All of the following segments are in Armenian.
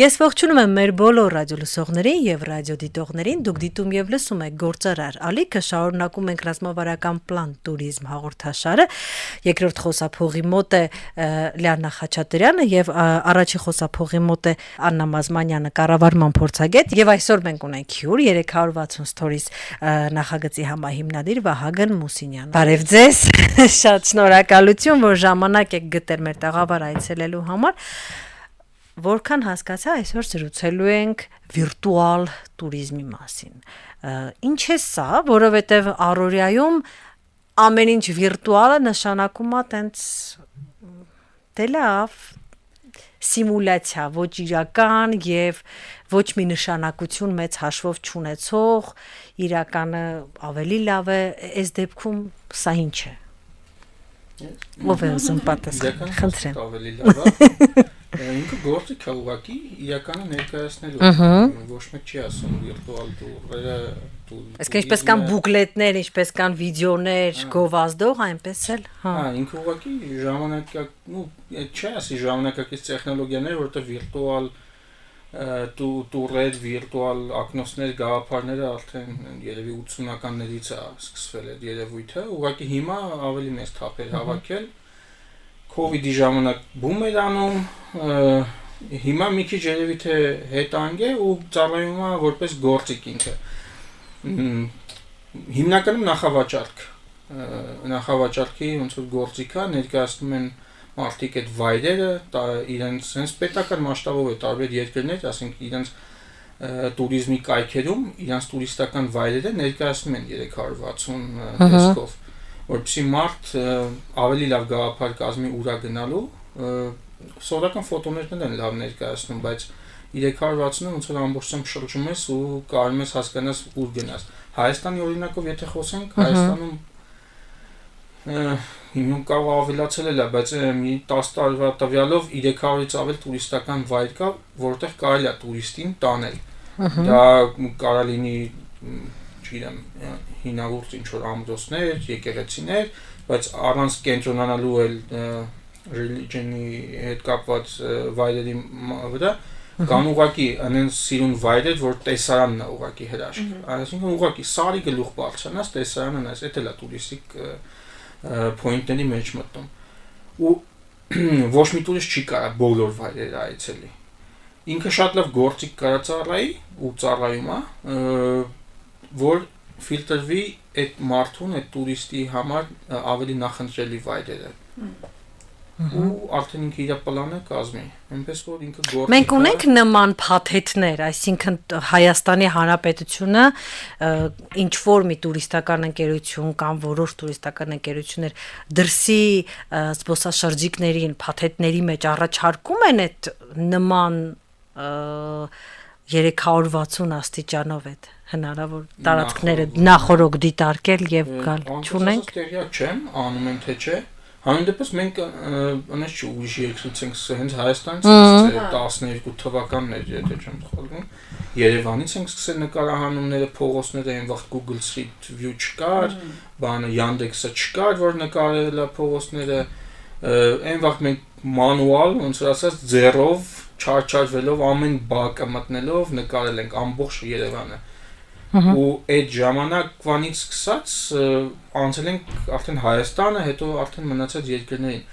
Ես ողջունում եմ մեր բոլոր ռադիոլսողներին եւ ռադիոդիտողներին։ Դուք դիտում եւ լսում եք Գործարար ալիքը, շարունակում ենք ռազմավարական պլան туриզմ հաղորդաշարը։ Երկրորդ խոսափողի մոտ է Լիանա Խաչատրյանը եւ առաջի խոսափողի մոտ է Աննա Մազմանյանը, կառավարման փորձագետ, եւ այսօր մենք ունենք հյուր 360 Stories նախագծի համահիմնադիր Վահագն Մուսինյան։ Բարև ձեզ։ Շատ շնորհակալություն, որ ժամանակ եք գտել մեր տաղավար այցելելու համար։ Որքան հասկացա, այսօր զրուցելու ենք վիրտուալ туриզմի մասին։ Ինչ է սա, որովհետև առօրյայում ամեն ինչ վիրտուալը նշանակում է տենց դե լավ սիմուլյացիա, ոչ իրական եւ ոչ մի նշանակություն մեծ հաշվով չունեցող, իրականը ավելի լավ է, այս դեպքում սա ինչ է։ Ով է ուզում պատասխանել, խնդրեմ։ Ավելի լավ է։ Ինքը գործիք է ուղղակի իրականը ներկայացնելու, ոչ մեկ չի ասում վիրտուալ տուրերը, Իսկ ինչպես կան բուկլետներ, ինչպես կան վիդեոներ, գովազդող, այնպես էլ, հա։ Ինքը ուղղակի ժամանակակ, չէ ասի ժամանակակից տեխնոլոգիաներ, որտեղ վիրտուալ տուրեր, վիրտուալ ակնոցներ, գաղափարները արդեն երևի 80-ականներից է սկսվել այդ երևույթը, ուղղակի հիմա ավելի մեծ թափեր հավաքել COVID-ի ժամանակ բում էր անում, հիմա մի քիչ երևի թե հետանգ է ու ծառայում է որպես գործիք ինքը։ Հիմնականում նախավաճառքի ոնց որ գործիք է, ներկայացնում են մարդիկ այդ վայրերը, իրենց հենց պետական մասշտաբով է տարբեր երկրներ, ասենք իրենց туриզմի կայքերում, իրենց տուրիստական վայրերը ներկայացնում են 360 տեսքով, որպեսզի մարդ ավելի լավ գաղափար կազմի ուրա գնալու, սովորական ֆոտոներն են լավ ներկայացնում, բայց 360-ը ոնց որ ամբողջությամբ շրջում ես ու կարում ես հասկանաս ուր գնաս։ Հայաստանի օրինակով եթե խոսենք, Հայաստանում հիմա կարող ավելացել է, բայց մի 10 տարվա տվյալով 300-ից ավել տուրիստական վայր կա, որտեղ կարելի է տուրիստին տանել։ Դա կարա լինի, չգիտեմ, հինավուրց ինչ-որ ամրոցներ, եկեղեցիներ, բայց առանց կենտրոնանալու էլ religion-ի հետ կապված վայրերի վրա, կան ուղղակի անեն սիրուն վայրեր, որ տեսարանն է ուղղակի հրաշք։ Այսինքն ուղղակի սարի գլուխ բարձրանաս, տեսարանը նայես, դա էլ է տուրիստիկ point-ների մեջ մտնում։ Ու ոչ մի տուրիստ չի կարա բոլոր վայրերը այցելի։ Ինքը շատ լավ գործիք կարա ծառայի ու ծառայում է, որ ֆիլտրվի այդ մարդուն, այդ տուրիստի համար ավելի նախընտրելի վայրերը։ Ու արդեն ինքը իր պլանը կազմի, այնպես որ ինքը գործիք է։ Մենք ունենք նման փաթեթներ, այսինքն Հայաստանի Հանրապետությունը ինչ որ մի տուրիստական ընկերություն կամ որոշ տուրիստական ընկերություններ դրսի զբոսաշրջիկներին փաթեթների մեջ առաջարկում են այդ նման 360 աստիճանով այդ հնարավոր տարածքները նախորոք դիտարկել եւ գալ չունենք։ Տեղյակ չեմ, անում են թե չէ։ Հանուն դեպս մենք անես ուրիշ երկրից ենք հենց Հայաստանից 12 թվականներ, եթե չեմ սխալվում, Երևանից ենք սկսել նկարահանումները, փողոցները այն վաղ Google Street View չկար, բանը Yandex-ը չկար, որ նկարել է փողոցները, այն վաղ մենք մանուալ, ոնց որ ասած, ձեռով չարչարվելով ամեն բակը մտնելով նկարել ենք ամբողջ Երևանը։ Ու այդ ժամանակվանից սկսած անցել ենք արդեն Հայաստանը, հետո արդեն մնացած երկրներին։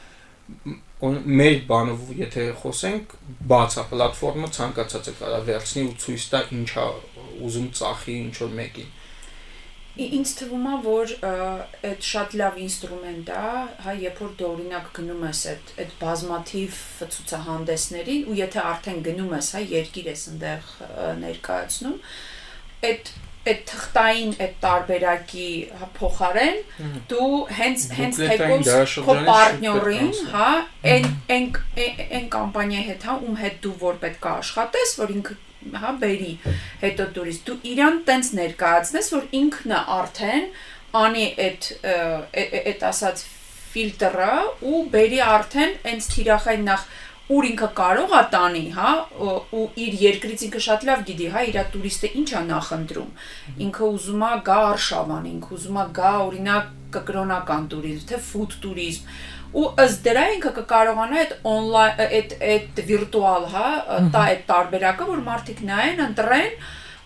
Մեր բանով եթե խոսենք, բաց է պլատֆորմը ցանկացածը կարա վերցնի ու ցույց տա ինչ է ուզում ծախի ինչ որ մեկին։ Ինձ թվում է, որ այդ շատ լավ ինստրումենտ է, հա, երբ որ դու օրինակ գնում ես այդ բազմաթիվ ցուցահանդեսներին ու եթե արդեն գնում ես, հա, երկիր ես այնտեղ ներկայացնում, այդ թղթային այդ տարբերակի փոխարեն դու հենց թեկոս քո պարտներին, հա, այն կամպանիայի հետ, հա, ում հետ դու որ պետք է աշխատես, որ ինքը, հա, բերի հետո տուրիստ, դու իրան տենց ներկայացնես, որ ինքն է արդեն անի այդ ասած ֆիլտրը ու բերի արդեն այնց թիրախային նախ ուր ինքը կարող է տանի, հա, ու իր երկրից ինքը շատ լավ գիտի, հա, իր տուրիստը ինչ է նախընտրում։ Ինքը ուզում է գա Արշավան, ինքը ուզում է գա օրինակ կրոնական տուրիզմ, թե ֆուդ տուրիզմ։ Ու ըստ դրա ինքը կկարողանա այդ օնլայն այդ վիրտուալ, հա, տա այդ տարբերակը, որ մարդիկ նայեն, ընտրեն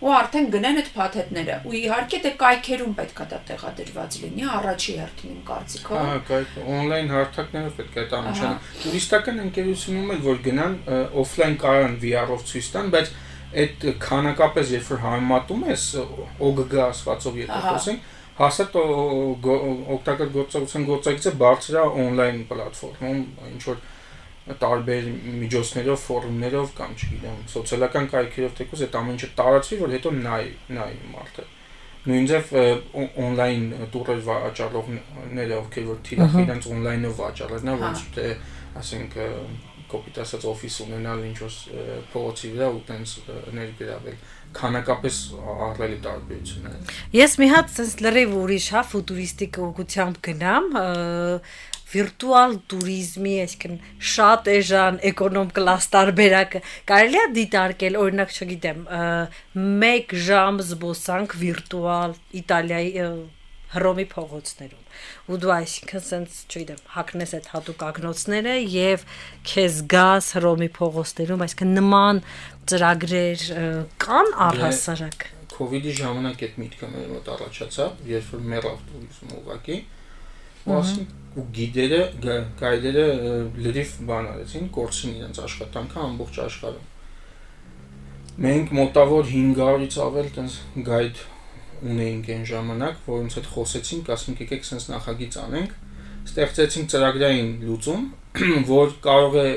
ու արդեն գնեն այդ փաթեթները։ Ու իհարկե դե կայքերում պետք է դա տեղադրված լինի, առաջի հերթին իմ կարծիքով։ Հա, կայք, օնլայն հարթակներով պետք է դա անցան։ Տուրիստական ընկերությունում էլ որ գնան օֆլայն կարան VR-ով ցույց տան, բայց այդ քանակապես երբ որ համեմատում ես OGG ասվածով եթե խոսենք, հաստատ օգտակար գործողության գործակիցը բարձր է օնլայն պլատֆորմում, ինչ որ տարբեր միջոցներով, ֆորումներով կամ չգիտեմ, սոցիալական կայքերով թեկուզ այդ ամեն ինչը տարածվի, որ հետո նայի մարդը։ Նույնիսկ օնլայն տուրեր վաճառողները, ովքեր որ թիրախ իրենց օնլայնով վաճառելն է, ոնց թե ասենք կոպիտ ասած օֆիս ունենալ ինչ-որ փողոցի վրա ու տենց ներգրավել քանակապես ահռելի տարբերություն է։ Ես մի հատ sense լրիվ ուրիշ հա ֆուտուրիստիկ ուղղությամբ գնամ վիրտուալ տուրիզմի, այսինքն շատ էժան էկոնոմ կլաս տարբերակը կարելի է դիտարկել, օրինակ չգիտեմ, 1 ժամ զբոսանք վիրտուալ Իտալիայի Հռոմի փողոցներում։ Ու դու այսինքն sense, չգիտեմ, հակնես այդ հատուկ ակնոցները եւ քեզ գաս Հռոմի փողոցներում, այսինքն նման ծրագրեր կան առհասարակ։ Կոവിഡ്ի ժամանակ այդ միտքը մեր մոտ առաջացավ, երբ որ մեռավ տուրիզմը ուղղակի։ ու գիդերը, գայդերը լրիվ բան արեցին, կորցին իրենց աշխատանքը ամբողջ աշխարհում։ Մենք մոտավոր 500-ից ավել տենց գայդ ունեինք այն ժամանակ, որոնց հետ խոսեցինք, ասենք եկեք sense նախագիծ անենք, ստեղծեցինք ծրագրային լուծում, որ կարող է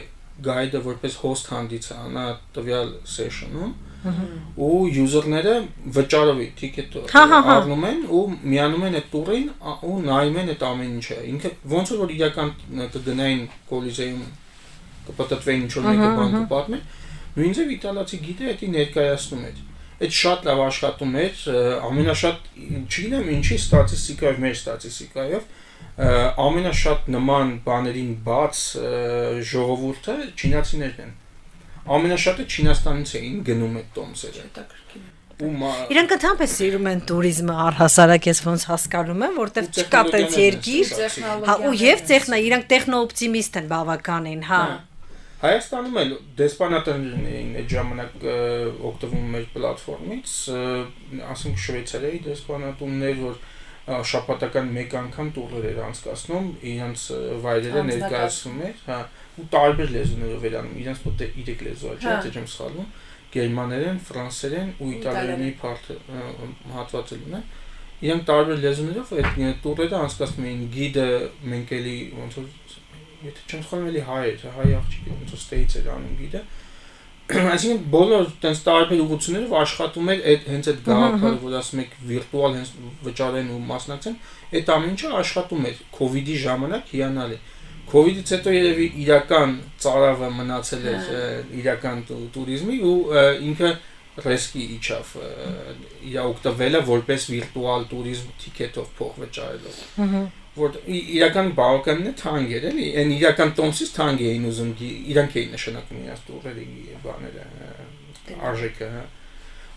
գայդը որպես host հանդիսանա տվյալ session-ում ու user-ները վճարովի ticket առնում են ու միանում են այդ տուրին ու նայում են այդ ամեն ինչը։ Ինքը ոնց որ իրական կգնային կոլիզեում կպտտվեին ինչ-որ մեկը բան կպատմի, նույնիսկ իտալացի գիդը դա ներկայացնում էր։ Այդ շատ լավ աշխատում էր, ամենաշատ, չգիտեմ ինչի ստատիստիկայով, մեր ստատիստիկայով, ամենաշատ նման բաներին բաց ժողովուրդը չինացիներն են։ Ամենաշատը Չինաստանից էին գնում այդ տոմսերը։ Իրանք ընդհանրապես սիրում են տուրիզմը առհասարակ ես ոնց հասկանում եմ, որտեղ չկա տենց երկիր, հա ու եւ իրանք տեխնոօպտիմիստ են բավականին, հա։ Հայաստանում էլ դեսպանատներն էին այդ ժամանակ օգտվում մեր պլատֆորմից, ասենք Շվեյցարիայի դեսպանատուններ, որ շաբաթական մեկ անգամ տուրեր էր անցկացնում, իրենց վայրերը ներկայացնում էր, հա, ու տարբեր լեզուներով էր անում, իրենց մոտ 3 լեզու է, չէ՞, չեմ սխալվում, գերմաներեն, ֆրանսերեն ու իտալերենի հատվածը ունեն։ Իրանք տարբեր լեզուներով այդ տուրերը անցկացնում էին, գիդը մենք էլի ոնց որ եթե չեմ սխալվում էլի հայ աղջիկ ոնց որ States էր անում գիդը։ Այսինքն բոլոր տենց տարբեր ուղղություններով աշխատում էր հենց այդ գաղափարը, որ ասում եք վիրտուալ հենց վճարեն ու մասնակցեն, այդ ամեն ինչը աշխատում էր COVID-ի ժամանակ հիանալի։ COVID-ից հետո երևի իրական ծարավը մնացել էր իրական տուրիզմի ու ինքը ռիսկի իջավ իր օգտվելը որպես վիրտուալ տուրիզմ տիկետով փող վճարելով։ Որ իրական բավականին թանկ էր էլի, այն իրական տոմսից թանկ էին ուզում, իրանք էին նշանակում իրաց տուրերի բաները, արժեքը։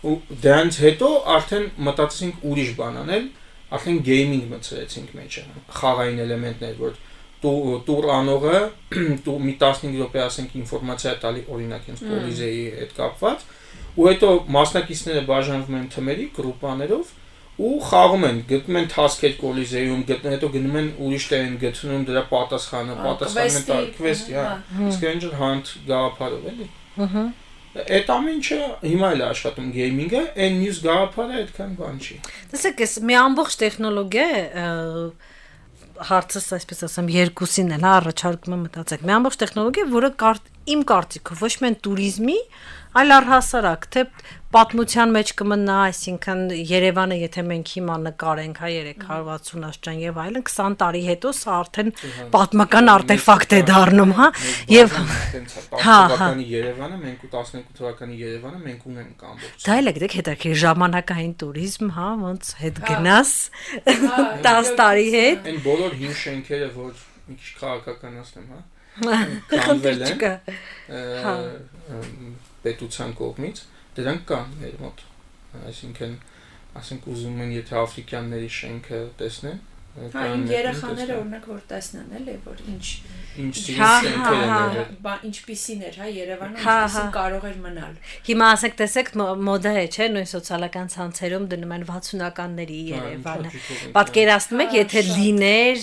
Ու դրանից հետո արդեն մտածեցինք ուրիշ բան անել, արդեն գեյմինգ մտցրեցինք մեջը, խաղային էլեմենտներ, որ տուր անողը մի 15 րոպե ասենք ինֆորմացիա տալի օրինակ հենց կոլիզեի հետ կապված, ու հետո մասնակիցները բաժանվում են թմերի, գրուպաներով ու խաղում են, գտնում են թասքեր կոլիզեում, հետո գնում են ուրիշ տեղ են գտնում դրա պատասխանը, պատասխանում են քվեսթի, հա, Scavenger Hunt գաղափարով էլի։ Այդ ամեն ինչը հիմա էլ աշխատում գեյմինգը, այն մյուս գաղափարը այդքան բան չի։ Տեսեք, էս մի ամբողջ տեխնոլոգիա է, հարցս այսպես ասեմ երկուսին էլ առաջարկում եմ մտածեք։ Մի ամբողջ տեխնոլոգիա, որը իմ կարծիքով ոչ միայն տուրիզմի, այլ առհասարակ թե պատմության մեջ կմնա, այսինքն Երևանը, եթե մենք հիմա նկարենք, հա 360 աշճան եւ այլն, 20 տարի հետո սա արդեն պատմական արտեֆակտ է դառնում, հա, եւ թվականի Երևանը, մենք ու 12 թվականի Երևանը մենք ունենք ամբողջ։ Դա էլ է գիտեք հետաքրքիր ժամանակային տուրիզմ, հա, ոնց հետ գնաս 10 տարի հետ։ Այն բոլոր հին շենքերը, որ մի քիչ քաղաքականացնեմ, հա կանվել են պետության կողմից, դրանք կան մեր մոտ, այսինքն ասենք ուզում են եթե աֆրիկյանների շենքը տեսնեն, այն երեխաները օրինակ որ տեսնեն էլի որ ինչ ինչպիսին էր Երևանում ինչպիսին կարող էր մնալ հիմա ասեք տեսեք մոդա է չէ նույն սոցիալական ցանցերում դնում են 60-ականների Երևանը պատկերացնում եք եթե լիներ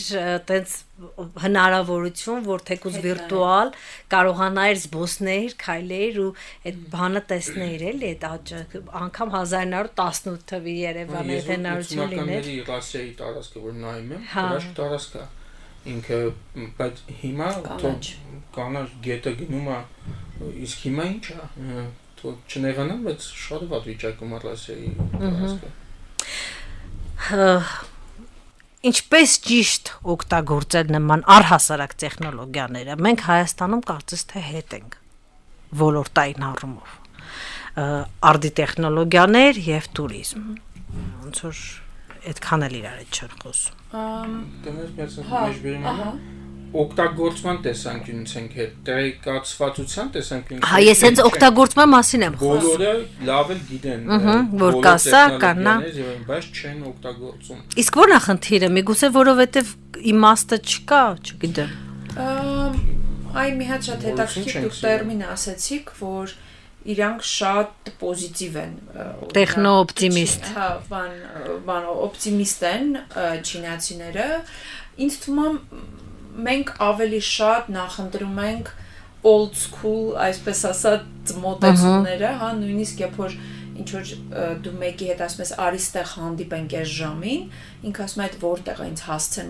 տենց հնարավորություն որ թեկուզ վիրտուալ կարողանայր զբոսներ քայլեր ու այդ բանը տեսներ էլի այդ աճը անգամ 1918 թվի Երևանը եթե հնարություն լիներ Ռասիայի տարածքը որ նայում եմ հրաշք տարածք է ինքը բայց հիմա կանա գետը գնում է իսկ հիմա ինչ է չնեղանամ բայց շատ վատ վիճակում է Ռասիայի տարածքը Ինչպես ճիշտ օգտագործել նման առհասարակ տեխնոլոգիաները մենք Հայաստանում կարծես թե հետ ենք ոլորտային առումով արդի տեխնոլոգիաներ եւ туриզմ ոնց որ այդքան էլ իրար հետ չեն խոսում դրանց մեջբերում օգտագործման տեսանկյունից ենք հետ տեղեկացվածության տեսանկյունից հա ես հենց օգտագործման մասին եմ խոսում բոլորը լավ էլ գիտեն որ կա սա կանա բայց չեն օգտագործում իսկ ո՞րն է խնդիրը միգուցե որովհետեւ իմաստը չկա չգիտեմ այ մի հատ շատ հետաքրքիր դուք տերմին ասացիք որ իրանք շատ պոզիտիվ են տեխնոօպտիմիստ հա բան օպտիմիստ են չինացիները ինձ թվում է մենք ավելի շատ նախընտրում ենք old school, այսպես ասած, մոտեցումները, հա, նույնիսկ երբ որ ինչ որ դու մեկի հետ ասում ես արի ստեղ հանդիպենք այս ժամին, ինքը ասում է այդ որտեղ է ինձ հասցեն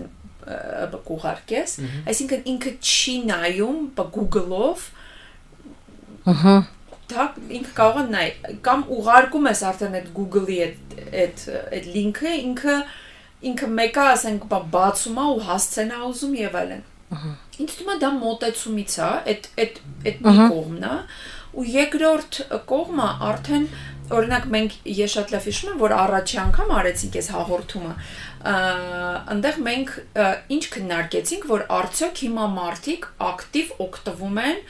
կուղարկես, այսինքն ինքը չի նայում Google-ով, դա ինքը կարող է նայ, կամ ուղարկում ես արդեն այդ Google-ի այդ link-ը, ինքը մեկը ասենք բացում է ու հասցեն է ուզում եւ այլն։ Ինձ թվում է դա մոտեցումից է, այդ մի կողմն է, ու երկրորդ կողմը արդեն օրինակ մենք ես շատ լավ հիշում եմ որ առաջի անգամ արեցինք այս հաղորդումը այնտեղ մենք ինչ քննարկեցինք որ արդյոք հիմա մարդիկ ակտիվ օգտվում են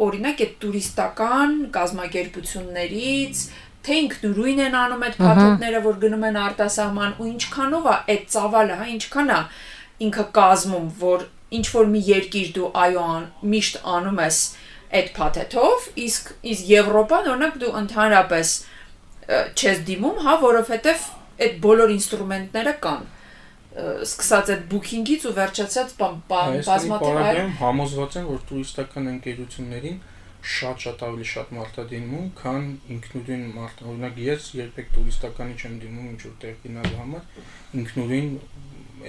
օրինակ այդ տուրիստական կազմակերպություններից թե ինքնուրույն են անում այդ փաթեթները, որ գնում են արտասահման ու ինչքանով է այդ ծավալը, հա, ինչքան է ինքը կազմում, որ ինչ որ մի երկիր դու այո միշտ անում ես այդ փաթեթով, իսկ Եվրոպան օրինակ դու ընդհանրապես չես դիմում, հա, որովհետև այդ բոլոր ինստրումենտները կան։ Սկսած այդ booking-ից ու վերջացած բազմաթիվ այլ համոզված են, որ տուրիստական ընկերություններին շատ ավելի շատ մարդադիմում, քան ինքնուրույն մարդ, օրինակ ես երբեք տուրիստականի չեմ դիմում ինչ-որ տեղ գնալու համար, ինքնուրույն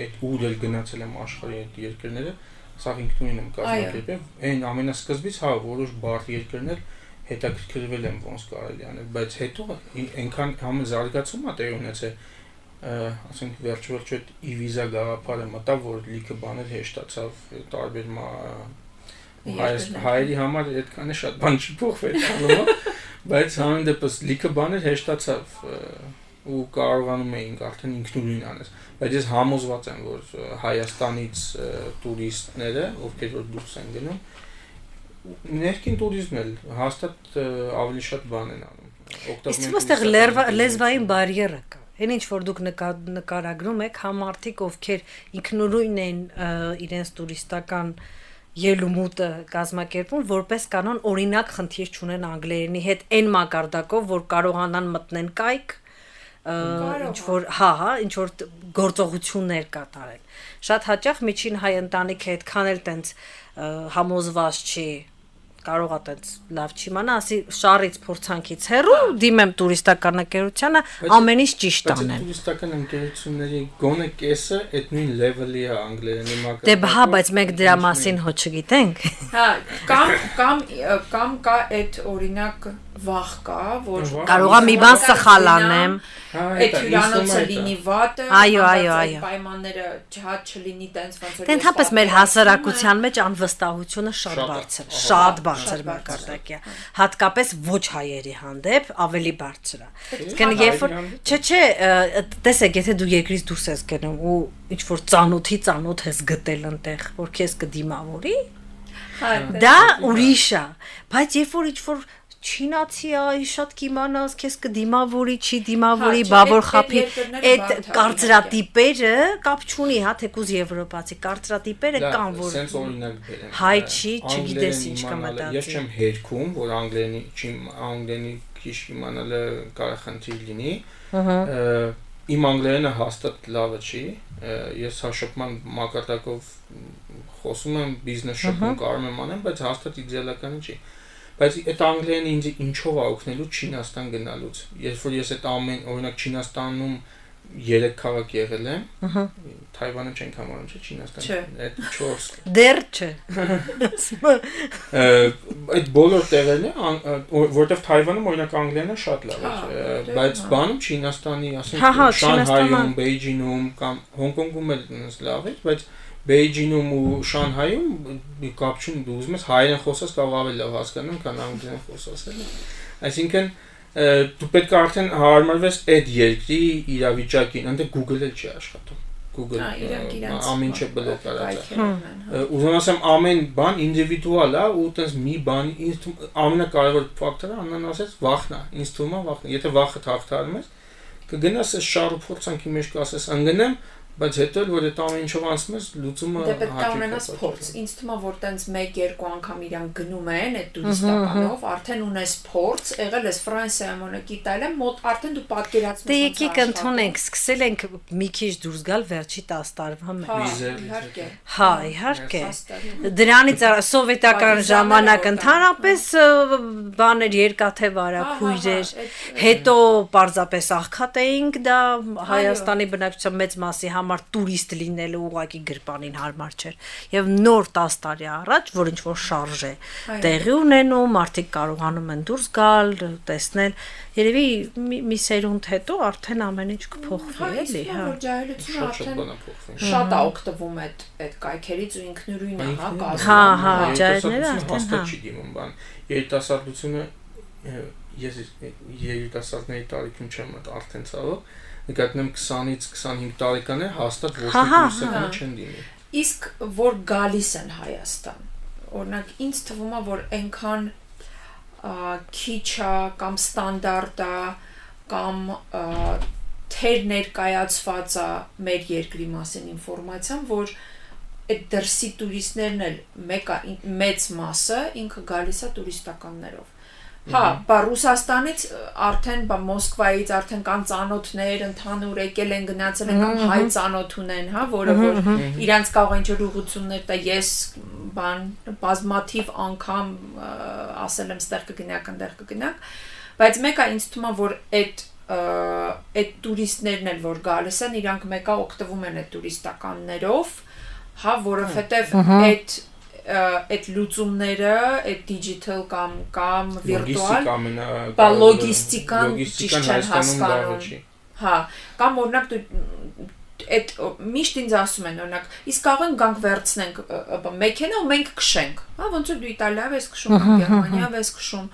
այդ ուր էլ գնացել եմ աշխարհի այդ երկրները, սա ինքնուրույն եմ կազմակերպել, այն ամենասկզբից հա որոշ բարդ երկրներ հետաքրքրվել եմ ոնց կարելի անել, բայց հետո այնքան համազարգացում է տեղ ունեցել, ասենք վերջ-վերջ այդ e-վիզա գաղափարը մտավ, որ լիքը բաներ հեշտացավ տարբեր հայերի համար այդքան է շատ բան չի փոխվել անումը, բայց համեն դեպս լիքը բաներ հեշտացավ ու կարողանում էինք արդեն ինքնուրույն անել, բայց ես համոզված եմ, որ Հայաստանից տուրիստները, ովքեր որ դուրս են գնում, ներքին տուրիզմն էլ հաստատ ավելի շատ բան են անում։ Իսկ այստեղ լեզվային բարիերը կա։ Այն ինչ որ դուք նկարագրում եք, համարտիկ ովքեր ինքնուրույն են իրենց տուրիստական ելումուտը կազմակերպում, որպես կանոն օրինակ խնդիր չունեն անգլերենի հետ այն մակարդակով, որ կարողանան մտնեն կայք, ինչ որ ինչ որ գործողություններ կատարեն։ Շատ հաճախ միջին հայ ընտանիքը այդքան էլ տենց համոզված չի կարող է տենց լավ չիմանա, ասի շարից փորձանքից հեռու դիմեմ տուրիստական ընկերությանը, ամեն ինչ ճիշտ անեն։ Բայց տուրիստական ընկերությունների գոնե կեսը այդ նույն լեվելի է անգլերենի մակարդակով։ Դե հա, բայց մենք դրա մասին հո չգիտենք։ Հա, կամ կա այդ օրինակ վախ կա, որ կարող է մի բան սխալ անեմ։ Այդ հյուրանոցը լինի վատը, պայմանները չլինի տենց ոնց որ։ Դենթապես մեր հասարակության մեջ անվստահությունը շատ բարձր մակարդակի է, հատկապես ոչ հայերի հանդեպ ավելի բարձր է։ Իսկ երբ որ չէ, տեսեք, եթե դու երկրից դուրս ես գնում ու ինչ որ ծանոթ ես գտել այնտեղ, որ քեզ կդիմավորի, Դա ուրիշ է, բայց երբ որ ինչ-որ չինացի է, շատ կիմանաս, քեզ կդիմավորի, չի դիմավորի, բավոր խափի, այդ կարծրատիպերը կապ չունի, հա, թեկուզ եվրոպացի կարծրատիպերը կան, որ սենց օրինակ բերեմ։ հայ չի, չգիտես ինչ կմտածի։ Ես չեմ հերքում, որ անգլերենի քիչ իմանալը կարող խնդիր լինի։ Իմ անգլերենը հաստատ լավը չի։ Ես հաշվման մակարդակով խոսում եմ, բիզնես շփում կարող եմ անեմ, բայց հաստատ իդեալականը չի։ Բայց այդ անգլերենը ինձ ինչով է օգնելու Չինաստան գնալուց։ Երբ որ ես այդ ամեն օրինակ Չինաստանում 3 քաղաք եղել եմ, Թայվանը չենք համարում, չէ՞, Չինաստանը։ Այդ 4։ Դեռ չէ։ Այդ բոլոր տեղերն որտեվ Թայվանում օրինակ անգլերենը շատ լավ է, բայց բանում Չինաստանի, ասենք Շանհայում, Բեյջինգում կամ Հոնկոնգում էլ լավ է, բայց Բեյջինգում ու Շանհայում կապ չունի, դու ուզում ես հայերեն խոսած կարող ավելի լավ հասկանալ, քան անգլերեն խոսած։ Այսինքն դու պետք է արդեն հարմարվես այդ երկրի իրավիճակին, այնտեղ Google-ը չի աշխատում։ Google ամեն ինչ բլոկ արած է։ Ուզում ասեմ ամեն բան ինդիվիդուալ է ու տես մի բան ամենակարևոր ֆակտորը աննան ասես վախն է, ինձ թվում է վախն է։ Եթե վախը հաղթահարում ես, կգնաս այս շարու փորձանքի մեջ կասես անգնեմ, բայց հետո էլ որ այդ ամեն ինչով անցնում ես լուծումը դե պետք է ունենաս փորձ։ Ինձ թվում է որ տենց 1-2 անգամ իրան գնում են այդ տուրիստականով, արդեն ունես փորձ, եղել ես Ֆրանսիայում, օրինակ Իտալիայում, մոտ արդեն դու պատկերացնում ես։ Դե եկեք ընդունենք, սկսել ենք մի քիչ դուրս գալ վերջի 10 տարվա մեջ։ Իհարկե։ Հա, իհարկե։ Դրանից սովետական ժամանակ ընդհանրապես բաներ երկաթե վարակույրեր, հետո պարզապես աղքատ էինք, դա Հայաստանի բնակչության մեծ մասի համար տուրիստ լինելը ուղղակի գրպանին հարմար չէր եւ նոր 10 տարի առաջ որ ինչ որ շարժ է տեղի ունենում մարդիկ կարողանում են դուրս գալ տեսնել երևի մի սերունդ հետո արդեն ամեն ինչ կփոխվի էլի հա ջահելությունը արդեն շատ է օգտվում այդ կայքերից ու ինքնուրույն է հա ջահելները արդեն հա չի դիմում բան երիտասարդությունը ես երիտասարդների տարիքում չեմ արդեն ցավով նկատնում 20-ից 25 տարեկան է հաստատ ոչ մի տուրիստական չեն դիմի։ Իսկ որ գալիս են Հայաստան, օրինակ ինձ թվում է որ այնքան քիչ է կամ ստանդարտ է կամ թեր ներկայացված է մեր երկրի մասին ինֆորմացիան, որ այդ դրսի տուրիստներն էլ մեծ մասը ինքը գալիս է տուրիստականներով։ Հա, բա Ռուսաստանից արդեն Մոսկվայից արդեն կան ծանոթներ, ընդհանուր եկել են գնացել են կամ հայ ծանոթ ունեն, հա, որը որ իրանց կարող են ինչ-որ ուղղություններ տա, ես բան բազմաթիվ անգամ ասել եմ ստեղ կգնաք, այնտեղ կգնաք, բայց մեկը ինձ թվում է որ այդ տուրիստներն էլ որ գալիս են, իրանք մեկը օգտվում են այդ տուրիստականներով, հա, որովհետև այդ լուծումները, այդ digital կամ virtual, բա լոգիստիկան ճիշտ չեն հասկանում։ Հա, կամ օրինակ դու այդ միշտ ինձ ասում են օրինակ, իսկ կարող ենք գանք վերցնենք մեքենա ու մենք քշենք։ Հա, ոնց որ դու Իտալիայով ես քշում, կամ Գերմանիայով ես քշում։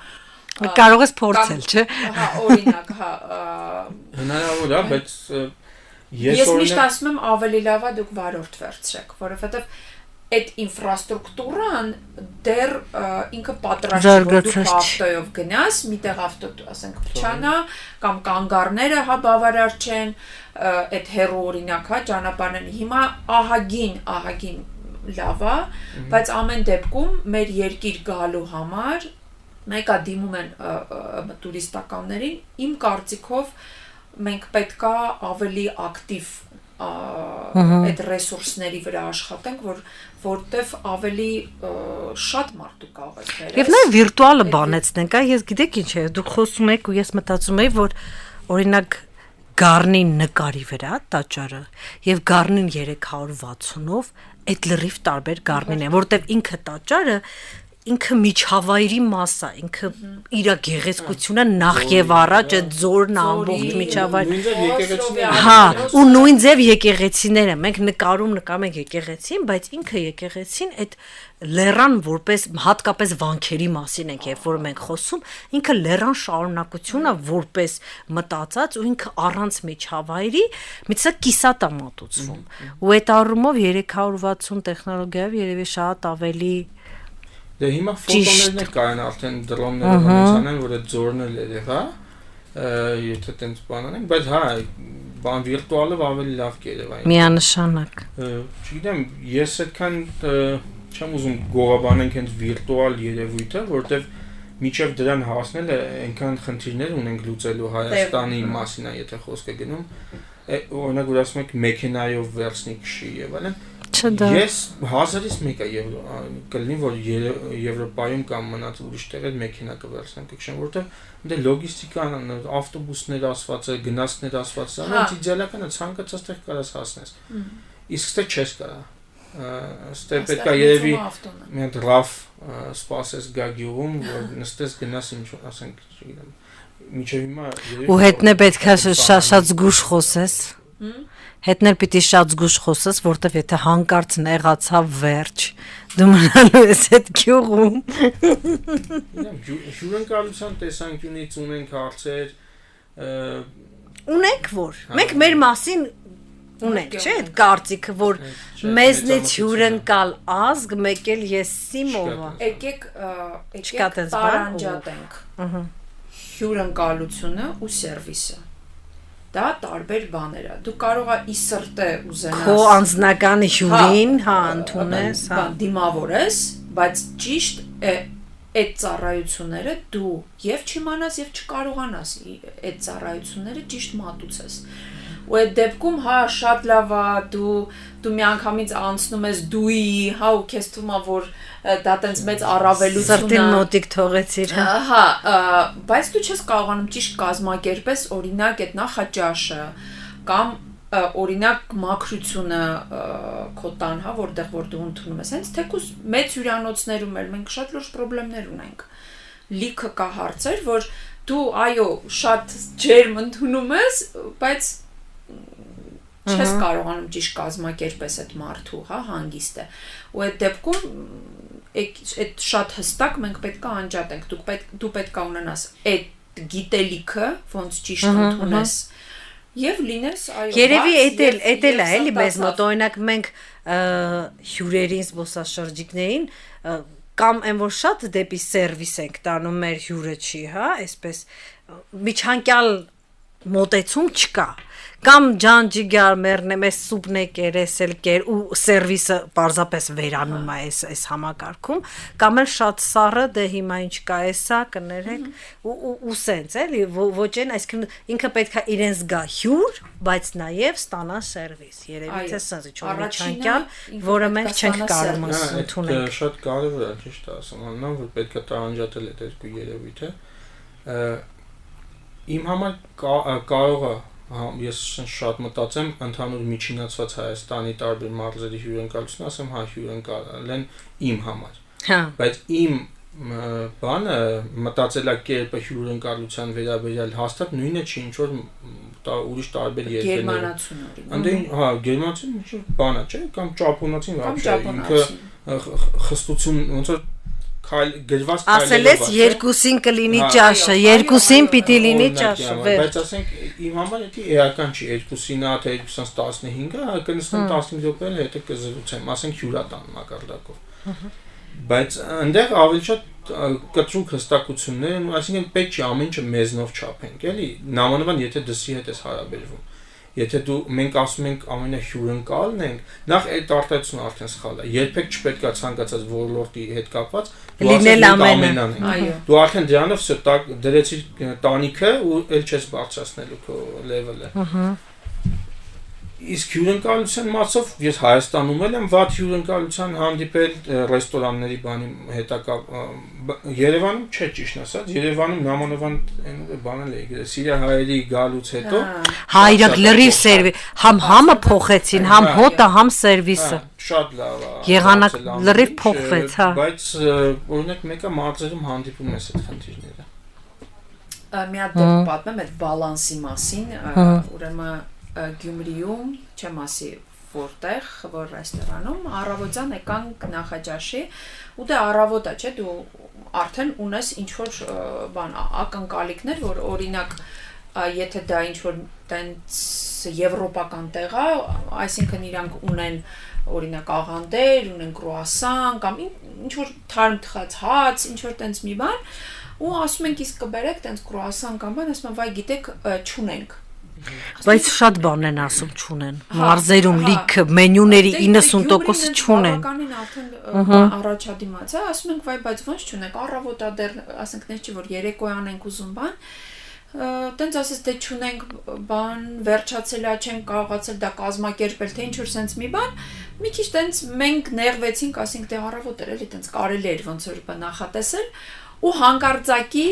Կարող ես փորձել, չէ՞։ Հա, օրինակ, հա։ Հնարավոր է, բայց ես միշտ ասում եմ ավելի լավ է դուք վարորդ վերցրեք, որովհետև այդ ինֆրաստրուկտուրան դեռ ինքը պատրաստ է որ դու ավտոյով գնաս, միտեղ ավտո, ասենք, փչանա կամ կանգառները հա բավարար չեն, այդ հեռու օրինակ հա ճանապարհն հիմա ահագին լավ է, բայց ամեն դեպքում մեր երկիր գալու համար մեկը դիմում են տուրիստականներին, իմ կարծիքով մենք պետքա ավելի ակտիվ այդ ռեսուրսների վրա աշխատենք, որտեվ ավելի շատ մարդու կարող է բերել։ Եվ նաև վիրտուալը բանեցնենք, ես գիտեք ինչ է, դուք խոսում եք ու ես մտածում եի, որ օրինակ Գառնին նկարի վրա տաճարը եւ Գառնին 360-ով այդ լրիվ տարբեր Գառնին է, որտեվ ինքը տաճարը ինքը միջավայրի մաս է, ինքը իր գեղեցկությունը նախ եւ առաջ այդ ձորն ամբողջ միջավայր։ Հա, ու նույն ձև եկեղեցիները, մենք նկարում ենք եկեղեցին, բայց ինքը եկեղեցին այդ լեռան որպես հատկապես վանքերի մասին ենք, երբ որ մենք խոսում, ինքը լեռան շարունակությունը որպես մտածած ու ինքը առանց միջավայրի միցա կիսատ է մատուցվում։ Ու այդ առումով 360 տեխնոլոգիայով երևի շատ ավելի Դե հիմա ֆոտոներն կային արդեն դրոնները անցանեն, որ այդ ձորն էլ եղա, եթե տենց բան անենք, բայց հա, բան վիրտուալը ավելի լավ կերևա։ Միանշանակ։ Չգիտեմ, ես այդքան չեմ ուզում գողաբանենք հենց վիրտուալ երևույթը, որտեվ միջև դրան հասնելը այնքան խնդիրներ ունենք լուծելու Հայաստանի մասին, եթե խոսքը գնում, օրինակ որ ասում եք մեքենայով վերցնի քշի եւ այլն։ Ես 1000-ից մեկը կլինի, որ Եվրոպայում կամ մնաց ուրիշ տեղեր մեքենա կվերցնեմ կքշեմ, որովհետեւ դե լոգիստիկան, ավտոբուսներ ասված է, գնացքներ ասված է, այնց իդեալականը ցանկացած տեղ կարաս հասնես։ Իսկ ստե չես կարա։ Ստե պետք է երևի մի հատ ռաֆ սպասես գա գյուղում, որ նստես գնաս ինչ ասենք, չգիտեմ, միջև հիմա ու հետն է պետք է շատ զգուշ խոսես։ Հետն էլ պիտի շատ զգուշ խոսես, որտեվ եթե հանկարծ նեղացավ վերջ, դու մնալու ես այդ գյուղում։ Հյուրընկալության տեսանկյունից ունենք հարցեր, ունենք որ։ Մենք մեր մասին ունենք, չէ՞, այդ կարծիքը, որ մեզնից հյուրընկալ ազգ, մեկ էլ ես Սիմովա։ Եկեք տարանջատենք հյուրընկալությունը ու սերվիսը։ Դա տարբեր բաներ է։ Դու կարող ես ի սրտե ուզենաս քո անձնական հյուրին, հա, ընդունես, հա, դիմավորես, բայց ճիշտ այդ ծառայությունները դու եւ չիմանաս եւ չկարողանաս այդ ծառայությունները ճիշտ մատուցես։ Ու այդ դեպքում հա շատ լավ է դու միանգամից անցնում ես դուի, հա, ու քեզ թվում է որ դա տենց մեծ առավելություն է։ Սրտին մոտիկ թողեցիր, հա։ Հա, բայց դու չես կարողանում ճիշտ կազմակերպես օրինակ այդ նախաճաշը կամ օրինակ մաքրությունը քո տան, հա, որտեղ որ դու ընդունում ես։ Հենց թեկուզ մեծ հյուրանոցներում մենք շատ լուրջ խնդիրներ ունենք։ Լիքը կա հարցեր, որ դու այո, շատ ջերմ ընդունում ես, բայց չես կարողանում ճիշտ կազմակերպես այդ մարդու, հա, հանգիստը։ Ու այդ դեպքում այդ շատ հստակ մենք պետք է անջատենք։ Դու պետք է ունենաս այդ գիտելիքը, ոնց ճիշտ ընդունես եւ լինես այո։ Երևի էդ էլ է, էլի մեզ մոտ օրինակ մենք հյուրերին, զբոսաշրջիկներին կամ այն որ շատ դեպի սերվիս ենք տանում, մեր հյուրը չի, հա, այսպես միջանկյալ մոտեցում չկա։ Կամ ջանջիգար մեռնեմ, այս սուպն է կերեսել կեր ու սերվիսը պարզապես վերանում է այս համակարգում, կամ էլ շատ սառը, դե հիմա ինչ կա էսա, կներեք ու սենց էլի, ոչ այն, այսինքն ինքը պետք է իրեն զգա հյուր, բայց նաև ստանա սերվիս։ Երևի թե սենց ինչ-որ միջանկյալ, որը մենք չենք կարող ընդունենք։ Շատ կարևոր է, ճիշտ ասում, աննան, որ պետք է տարանջատել այդ երկու երևույթը։ Իմ համար կարող է ես շատ մտածեմ ընդհանուր միջինացված Հայաստանի տարբեր մարզերի հյուրընկալություն, ասեմ, հա, հյուրընկալ են իմ համար։ Հա։ Բայց իմ բանը մտածելակերպը հյուրընկալության վերաբերյալ հաստատ նույնը չի, ինչ որ ուրիշ տարբեր երկրներ։ Գերմանացուն օրինակ։ Անդեն, հա, գերմանացին ինչ որ բան է, չէ՞, կամ ճապոնացին вообще ինքը խստություն ոնց որ գրված ասել ես երկուսին կլինի ճաշը, երկուսին պիտի լինի ճաշը, բայց ասենք իմ համար դա էական չի, երկուսին է, թե 215-ը, կնստեմ 15 րոպե հետո կզրուցեմ, ասենք հյուրատան մակարդակով։ Բայց այնտեղ ավելի շատ կտրուկ հստակություններ են, այսինքն պետք չի ամեն ինչը մեզնով չափենք, էլի, նամանավան եթե դասի հետ ես հարաբերվում։ Եթե մենք ասում ենք ամենահյուրընկալն ենք, նախ այդ արտահայտությունը արդեն սխալ է։ Երբեք չպետք է ցանկացած ոլորտի հետ կապված լինել ամենան։ Դու արդեն դրանով դրեցիր տանիքը ու էլ չես բարձրացնելու քո լեվելը։ Իսկ հյուրընկալության մասով ես Հայաստանում եմ վատ հյուրընկալության հանդիպել ռեստորանների բանի հետակա Երևանում չէ ճիշտ ասած Երևանում նամանավան բանել է սիրիահայերի գալուց հետո հայրակ լրիվ սերվի համը փոխեցին համ հոտը համ սերվիսը շատ լավ է եղանակ լրիվ փոխվեց հա բայց օրինակ մեկը մարզերում հանդիպում ես այդ խնդիրները մի հատ դեպք պատմեմ այդ բալանսի մասին ուրեմն Գյումրիում, չեմ ասի որտեղ, որ ռեստորանում առավոտյան եկանք նախաճաշի ու դե առավոտ է, չէ, դու արդեն ունես ինչ-որ բան ակնկալիքներ, որ օրինակ եթե դա ինչ-որ տենց եվրոպական տեղ է, այսինքն իրանք ունեն օրինակ աղանդեր, ունեն կրուասան կամ ինչ որ թարմ թխած հաց, ինչ որ տենց մի բան, ու ասում ենք իսկ կբերեք տենց կրուասան կամ բան, ասում եմ, վայ գիտեք, չունենք։ Բայց շատ բան են ասում չունեն։ Մարզերում լիքը մենյուների 90% չունեն։ Բավականին արդեն առաջադիմաց է, ասում ենք, վայ, բայց ոնց չունենք, առավոտա դեռ, ասենք, նես չի որ երեկոյան ենք ուզում բան, տենց ասես դե չունենք բան, վերջացել է, չենք կարողացել դա կազմակերպել, թե ինչ որ sense մի բան, մի քիչ տենց մենք նեղվեցինք, ասենք դե առավոտ էր էլի տենց կարելի էր ոնց որ նախատեսել, ու հանկարծակի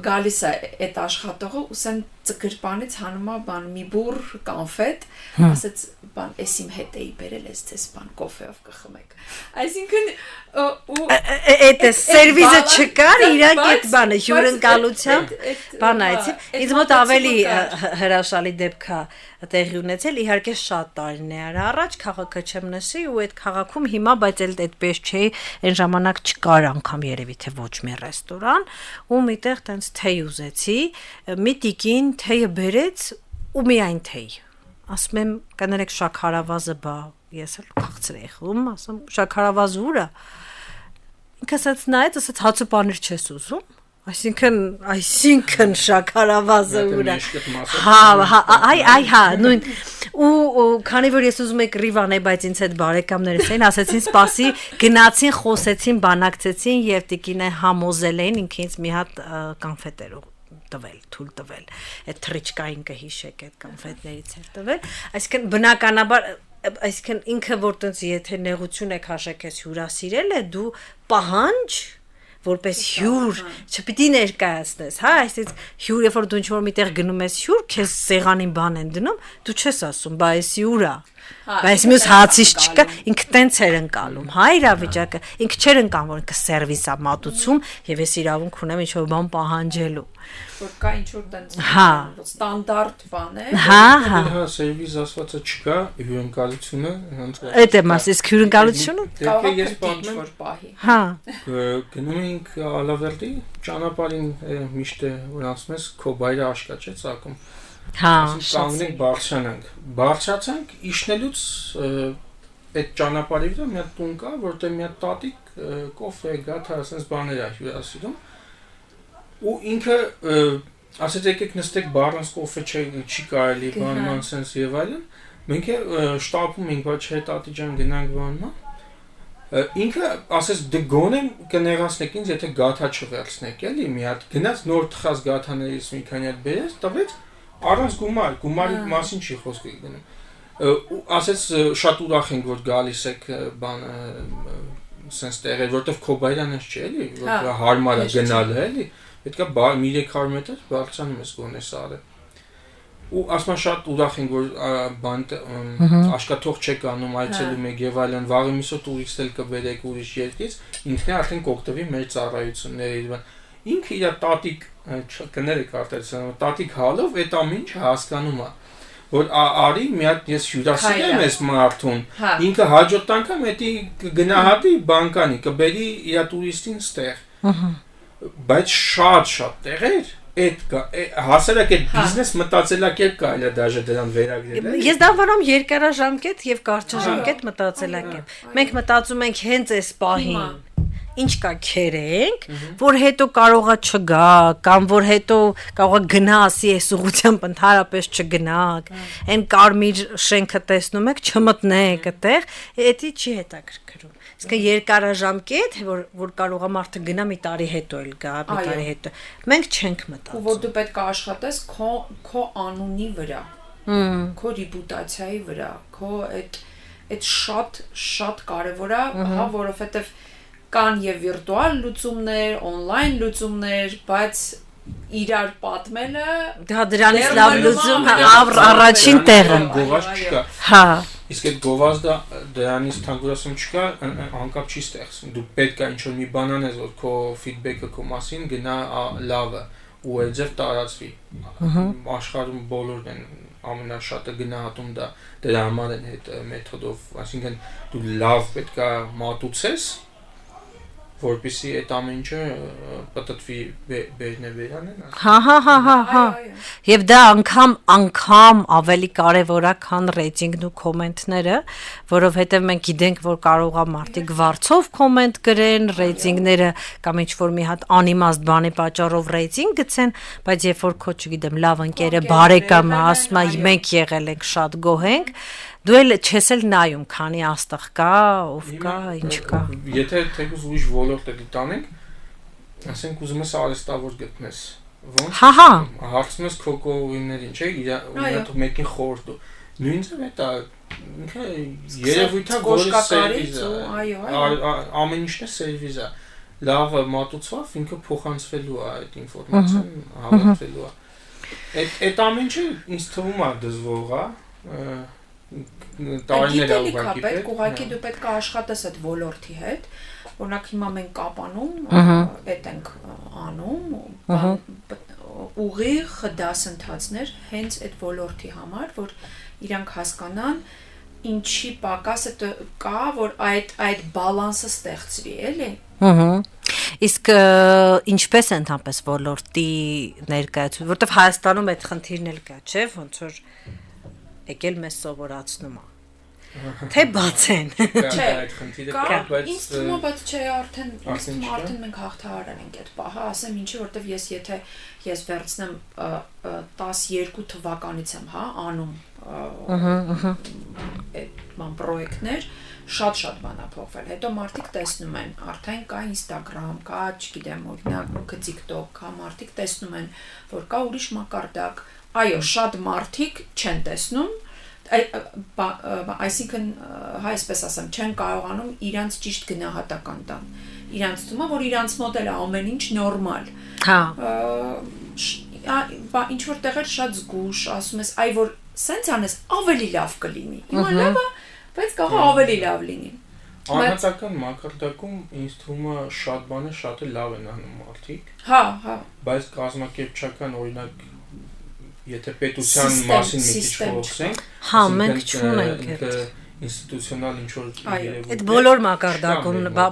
գալիս է այդ աշխատողը ու սեն ծկրպանից հանում է բան մի բուռ կոնֆետ, ասեց բան էս իմ հետ էի բերել, էս դες բան կոֆեով կխմեք։ Այսինքն այդ սերվիզը չկար, իրանք այդ բանը հյուրընկալությամբ բան այցի։ Ինձ մոտ ավելի հրաշալի դեպք է տեղի ունեցել, իհարկե շատ տարիներ առաջ քաղաքը չեմ նշի ու այդ քաղաքում հիմա բայց էլ այդպես չէ, այն ժամանակ չկար անգամ երևի թե ոչ մի ռեստորան, ու միտեղ տենց թեյ ուզեցի, մի տիկին թեյը բերեց ու միայն թեյ։ Ասում եմ, կներեք շաքարավազը բա, ես էլ քաղցր էի խմում, ասում շաքարավազը ուր է։ Ինքը ասաց նայեց, ասաց հաց ու պանիր չես ուզում։ Այսինքն շաքարավազը ուր է։ Հա, նույն ու քանի որ ես ուզում եք ռիվան է, բայց ինձ այդ բարեկամներս էին, ասեցին սպասի, գնացին, խոսեցին, բանակցեցին եւ տիկինը համոզել էին, ինքը ինձ մի հատ կոնֆետեր թույլ տվել, այդ թրիչկային կհիշեք, այդ կոնֆետներից էր տվել, այսինքն բնականաբար, այսինքն ինքը որ տենց եթե նեղություն եք հաշեք ես հյուրասիրել է, դու պահանջ որպես հյուր չպիտի ներկայացնես, հա, այսինքն հյուր երբ որ դու ինչ-որ միտեղ գնում ես հյուր, քեզ սեղանին բան են դնում, դու չես ասում, բա էսի ուր է, բայց մյուս հացից չկա, ինքը տենց էր ընկալում, հա, իրավիճակը, ինքը չէր ընկալում, որ ինքը սերվիս է մատուցում եւ ես իրավունք ունեմ ինչ-որ բան պահանջելու, որ կա ինչ-որ տենց ստանդարտ բան է, հա, սերվիս ասվածը չկա, հյուրընկալությունը, այդ է մաս, իսկ հյուրընկալությունը դեպի ես պատմեմ, հա, գնում ենք Ալավերդի, ճանապարհին միշտ որ ասում ես քո բայրը աշկաչ է ցակում։ Հա, կանգնենք բարձրացանք, իջնելուց այդ ճանապարհի վրա մի հատ տուն կա, որտեղ մի հատ տատիկ կոֆե, գաթա, ասես բաներ է հյուրասիրում։ Ու ինքը ասեց եկեք նստեք բառանց կոֆե չի կարելի, բան sense եւ այլն։ Մենք շտապում ենք, բայց չէ տատի ջան գնանք բաննա։ Ինքը ասես դե գոնե կներասնեք ինձ, եթե գաթա չվերցնեք, էլի մի հատ գնաց նոր թխած գաթաներից մի քանի հատ բերեց, տվեց առանց գումարի մասին չի խոսքը գնում։ Ու ասես շատ ուրախ ենք որ գալիս եք բան sense տեղեր, որտեվ քո բայրանից չէ, էլի, որ հարմար է գնալը, էլի։ Պետք է 300 մետր բարձրանում ես գոնե սարը։ Ու ասма շատ ուրախ ենք որ բան աշկաթող չեք անում, այցելում եք եւ այլն, վաղը միսո տուրիստ էլ կբերեք ուրիշ երկրից, ինքն է արդեն կօգտվի մեր ծառայությունների։ Ինքը իր տատիկ կներեք արտերցնում, տատիկ հալով այդ ամինը հասկանում է, որ արի մի հատ ես հյուրասիրեմ ես մարդուն, ինքը հաջորդ անգամ էդի կգնահատի բանկանի, կբերի իր տուրիստին ստեղ։ Բայց շատ տեղեր այդ հասարակ այդ բիզնես մտածելակերպ կարելի է դաժե դրան վերագրել։ Ես դա վարում երկարաժամկետ եւ կարճաժամկետ մտածելակերպ։ Մենք մտածում ենք հենց այս պահին ինչ կա քերենք, որ հետո կարողա չգա, կամ որ հետո կարողա գնասի այս ուղությամբ ընդհանրապես չգնաք, այն կարմիր շենքը տեսնում եք, չմտնեք այդտեղ, էդի չի հետաքրքրում։ Իսկ երկարաժամկետ, որ կարողա մարդը գնա մի տարի հետո էլ գա, մի տարի հետո։ Մենք չենք մտածում։ Ու որ դու պետք է աշխատես քո անունի վրա, քո ռեպուտացիայի վրա, քո այդ շատ կարևոր է, հա, որովհետև կան եւ վիրտուալ լուծումներ, on-line լուծումներ, բայց իրար պատմելը դա դրանից լավ լուծում առաջին տեղը գովազդ չկա։ Հա։ Իսկ այդ գովազդը դրանից թանկուրասում չկա, անկապ չի ստեղծում։ Դու պետք է ինչ-որ մի բան անես, որ քո ֆիդբեքը քո մասին գնա լավը ու այդ ձև տարածվի։ Աշխարհում բոլորն են ամենաշատը գնահատում դա դրա համար են այդ մեթոդով, այսինքն դու լավ պետք է մատուցես որպեսզի այդ ամեն ինչը պատտվի բերնեվերանեն։ Հա։ Եվ դա անգամ ավելի կարևոր է, քան ռեյտինգն ու կոմենտները, որովհետև մենք գիտենք, որ կարող է մարդիկ վարձով կոմենտ գրեն, ռեյտինգները կամ ինչ-որ մի հատ անիմաստ բանի պատճառով ռեյտինգ գցեն, բայց երբ որ քո, չգիտեմ, լավ ընկերը, բարեկամը ասում է մենք եղել ենք շատ գոհ ենք, դու էլ չես էլ նայում, քանի աստղ կա, ով կա, ինչ կա։ Եթե թեկուզ ուրիշ ոլորտ էլի տանենք, ասենք ուզում ես արհեստավոր գտնես, ոնց հարցնում ես քո կողմերին, չէ՞, իրոք մեկին խորհուրդ ու նույնիսկ դա ինքը երևույթ է, որը սերվիզ է, ամեն ինչն է սերվիզ է, լավ մատուցված, ինքը փոխանցվելու է այդ ինֆորմացիան, հավաքվելու է։ Այդ ամեն ինչը ինձ թվում է դժվար է, տարիներ է ուղղակի պետք, ուղղակի դու պետք է աշխատես այդ ոլորտի հետ, օրինակ հիմա մենք կապանում, այդ ենք անում, ուղիղ դասընթացներ հենց այդ ոլորտի համար, որ իրանք հասկանան ինչի պակասը կա, որ այդ բալանսը ստեղծվի, էլի։ Իսկ ինչպես է ընդհանրապես ոլորտի ներկայացումը, որտեվ Հայաստանում այդ խնդիրն էլ կա, չէ՞, ոնց որ եկել մեզ սովորացնում է։ Թե բացեն։ Չէ, ինձ թվում է, բայց չէ, արդեն մենք հաղթահարել ենք այդ պահը, ասեմ ինչի, որտեվ եթե ես վերցնեմ 12 թվականից եմ, անում այդ պրոյեկտներ, շատ բան է փոխվել։ Հետո մարդիկ տեսնում են, արդեն կա Instagram, կա, չգիտեմ, օրինակ TikTok, կա, մարդիկ տեսնում են, որ կա ուրիշ մակարդակ։ Այո, շատ մարդիկ չեն տեսնում, այսինքն, այսպես ասեմ, չեն կարողանում իրանց ճիշտ գնահատական տան։ Իրանց թվում է, որ իրանց մոտ էլ ամեն ինչ նորմալ։ Ինչ որ տեղեր շատ զգուշ, ասում ես, այ որ սենց անես ավելի լավ կլինի։ Հիմա լավ է, բայց կարող ավելի լավ լինի։ Անհատական մակարդակում ինձ թվում է շատ բանը շատ լավ են անում մարդիկ։ Հա։ Բայց կազմակերպչական օրինակ եթե պետության մասին մի քիչ խոսենք, հա, մենք չունենք ինստիտուցիոնալ ինչ-որ երևույթ։ Այդ բոլոր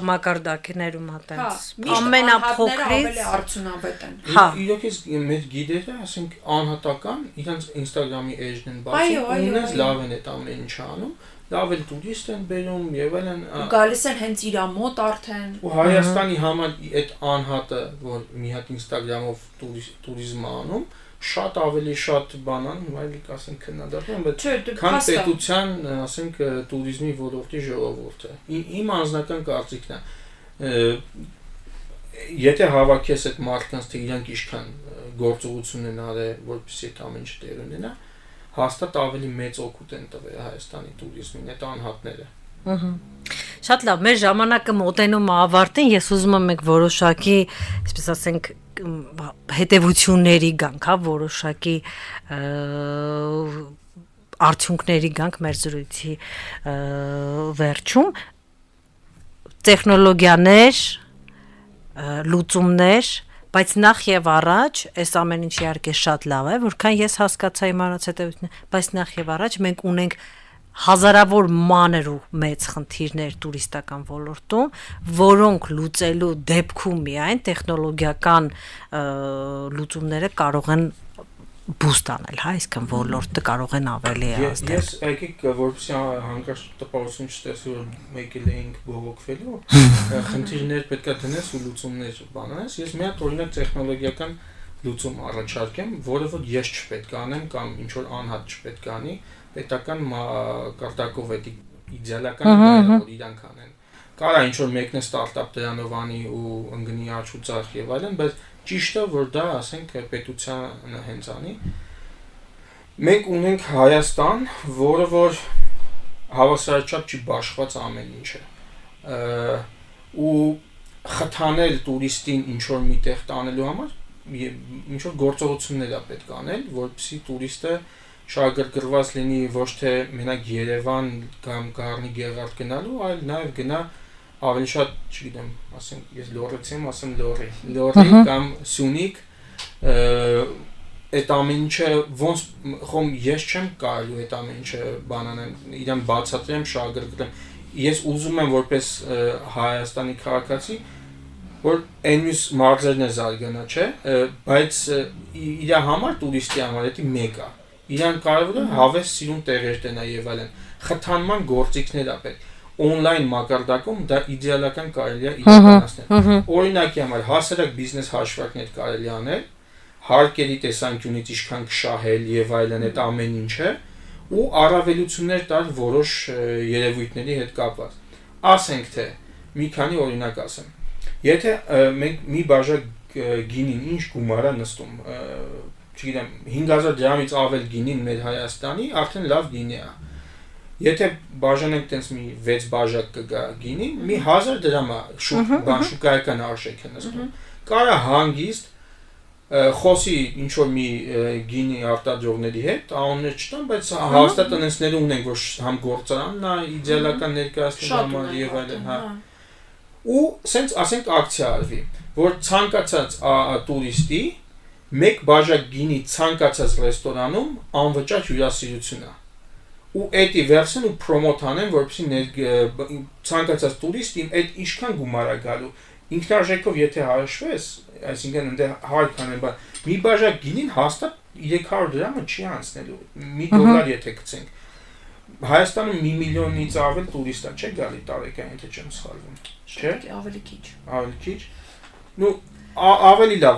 մակարդակներում հատենց ամենափոքրից ավելի արդյունավետ են։ Իրոք մեր գիդերը, ասենք, անհատական իրենց Instagram-ի էջն են բացում, ունես լավ են այդ ամեն ինչը անում, լավ էլ տուրիստ են բերում եւ այլն։ Գալիս են հենց իր մոտ արդեն։ Ու Հայաստանի համար այդ անհատը, որ մի հատ Instagram-ով տուրիզմ անում, շատ ավելի շատ բանան, այլ ասենք քննադատում, բայց քան պետության, ասենք, տուրիզմի ոլորտի ժողովուրդը։ Իմ անձնական կարծիքն է, եթե հավաքես այդ մարդկանց, թե իրանք ինչքան գործողություն են արել, որպեսզի այդ ամեն ինչը տեղ ունենա, հաստատ ավելի մեծ օգուտ են տվել Հայաստանի տուրիզմին այդ անհատները։ Շատ լավ, մեր ժամանակը մոտենում է ավարտին, ես ուզում եմ մենք որոշակի, այսպես ասենք, հետևությունների գանք, որոշակի արդյունքների գանք մեր զրույցի վերջում, տեխնոլոգիաներ, լուծումներ, բայց նախ եւ առաջ այս ամեն ինչ իհարկե շատ լավ է, որքան ես հասկացա իմ առած հետևությունները, բայց նախ եւ առաջ մենք ունենք հազարավոր մանր ու մեծ խնդիրներ տուրիստական ոլորտում, որոնք լուծելու դեպքում միայն տեխնոլոգիական լուծումները կարող են բուստ անել, այսքան ոլորտը կարող են ավելի ազդել։ Ես եկեք որպեսզի հանկարծ տպավորություն չստեղծի, որ մեկ էլ էինք բողոքվելու, խնդիրներ պետք է դնես ու լուծումներ բանանես։ Ես մի հատ օրինակ տեխնոլոգիական լուծում առաջարկեմ, որը որ ես չպետք է անեմ կամ ինչ որ անհատ չպետք է անի, պետական կարտակով էդի իդեալական որ իրանք անեն։ Կարա ինչ որ մեկն է ստարտափ դրանով անի ու ընկնի աճ ու ծախ եւ այլն, բայց ճիշտ է որ դա, ասենք, պետությանը հենց անի։ Մենք ունենք Հայաստան, որը որ հավասարաչափ չի բաշխված ամեն ինչը։ Ու խթանել տուրիստին ինչ որ միտեղ տանելու համար ինչ որ գործողություններ է պետք անել, որպեսզի տուրիստը շահագրգռված լինի ոչ թե մենակ Երևան կամ Գառնի Գեղարդ գնալու, այլ նաև գնա ավելի շատ, չգիտեմ, ասենք, ես լոռեցի եմ, ասեմ լոռի կամ Սյունիք, այդ ամեն ինչը ոնց խոմ ես չեմ կարելու այդ ամեն ինչը բանանեմ, իրան բացատրեմ, շահագրգռեմ։ Ես ուզում եմ որպես Հայաստանի քաղաքացի որ այն մյուս մարզերն է զարգանա, չէ, բայց իր համար տուրիստի համար դա մեկ է։ Իրան կարևոր է հավես սիրուն տեղեր տնա եւ այլն։ Խթանման գործիքներ ա պետք։ Օնլայն մակարդակում դա իդեալական կարելի է իրականացնել։ Օրինակի համար հասարակ բիզնես հաշվարկներ կարելի անել, հարկերի տեսանկյունից ինչքան կշահել եւ այլն այդ ամեն ինչը ու առավելություններ տալ որոշ երևույթների հետ կապված։ Ասենք թե մի քանի օրինակ ասեմ։ Եթե մենք մի բաժակ գինին ինչ գումար է նստում, չգիտեմ 5000 դրամից ավել գինին մեր Հայաստանի, արդեն լավ գինի է։ Եթե բաժանենք տենց մի 6 բաժակ կգա գինին, մի 1000 դրամ է շուկայական արժեք է նստում։ Կարա հանգիստ խոսի ինչ որ մի գինի արտադրողների հետ, անուններ չտան, բայց հաստատ տնեցները ունեն, որ համ գործարանն է իդեալական ներկայացնել համար եւ այլն, հա։ Ու սենց ասենք ակցիա արվի, որ ցանկացած տուրիստի մեկ բաժակ գինի ցանկացած ռեստորանում անվճար հյուրասիրություն է։ Ու էդի վերցնեն ու պրոմոտ անեն, որպեսզի ցանկացած տուրիստին այդ ինչքան գումար է գալու։ Ինքնարժեքով եթե հաշվես, այսինքն ընդ հարկ անեն, բայց մի բաժակ գինին հաստատ 300 դրամը չի անցնելու։ $1 եթե գցենք։ Հայաստանում 1 միլիոնից ավել տուրիստ է, չէ՞ գալի տարեկան, եթե չեմ սխալվում։ Չէ՞։ Ավելի քիչ։ Ավելի քիչ։ Ну ավելի լավ,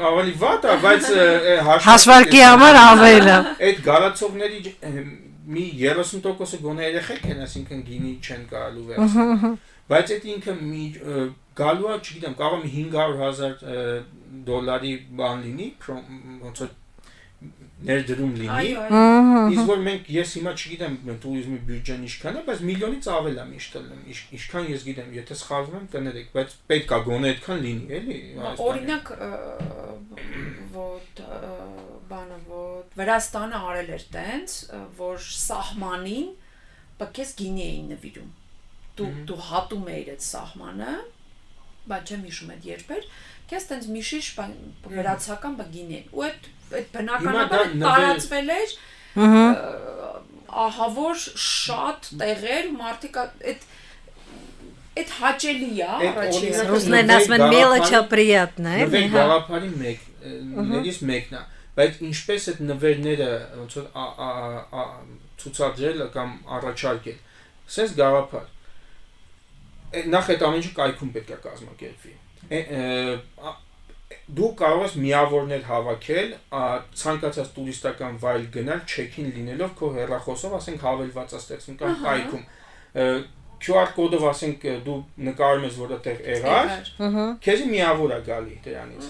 ավելի վատ է, բայց հաշվարկի համար ավելի լավ։ Այդ գալացողների մի 30%-ը գոնե երեխեք են, այսինքն գինի չեն գալու վերցնել։ Բայց այդ ինքը մի գալու է, չգիտեմ, կարող է $500,000 բան լինի, ոնց որ ներդրում լինի։ Իսկ որ մենք ես հիմա չգիտեմ տուրիզմի բյուջեն ինչքան է, բայց միլիոնից ավել է միշտ ելնում։ Ինչքան ես գիտեմ, եթե սխալվում եմ, կներեք, բայց պետք է գոնե այդքան լինի, էլի։ Օրինակ, вот բանը вот Վրաստանը արել էր տենց, որ սահմանին բակես գինի էին նվիրում։ Դու հատում էիր այդ սահմանը, բայց չեմ հիշում այդ երբեր, քեզ տենց մի շիշ վրացական բգինի են։ Ու այդ բնականաբար տարածվել էր ահա որ շատ տեղեր մարդիկ այդ հաճելի է առաջին ռուսներն ասում են մելոչը приятно է նվեր գաղափարի մեկներից մեկն է բայց ինչպես այդ նվերները ոնց որ ցուցադրել կամ առաջարկել սենց գաղափար նախ այդ ամենը կայքում պետք է կազմակերպվի դու կարող ես միավորներ հավաքել ցանկացած տուրիստական վայր գնալ չեքին լինելով քո հեռախոսով ասենք հավելվածա ստեղծում կամ կայքում QR կոդով ասենք դու նկարում ես որ այդտեղ եղար քեզի միավոր է գալի դրանից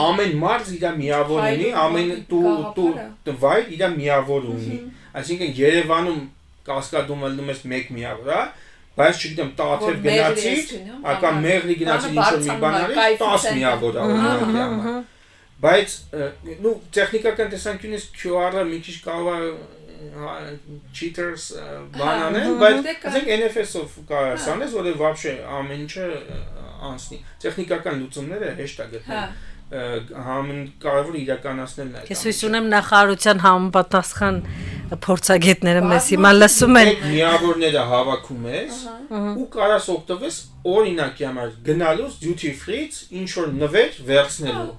ամեն մարզ իր միավոր ունի ամեն դու վայր իր միավոր ունի այսինքն Երևանում Կասկադում ելնում ես մեկ միավոր է բայց չգիտեմ տաթև գնացի ակա մեղրի գնացի ինչ-որ մի բան արի 10 միավոր է օրինակի համար բայց նու տեխնիկական տեսանկյունից QR-ը մի քիչ կարող է cheaters բան անել բայց ասենք NFS-ով կարաս անես որը вообще ամեն ինչը անցնի տեխնիկական լուծումները հեշտ է գտնել համեն կարևոր իրականացնելն է Ես հույս ունեմ նախարարության համապատասխան փորձագետները մեզ հիմա լսում են միավորները հավաքում ես ու կարաս օգտվես օրինակի համար գնալուց duty free-ից ինչ որ նվեր վերցնելու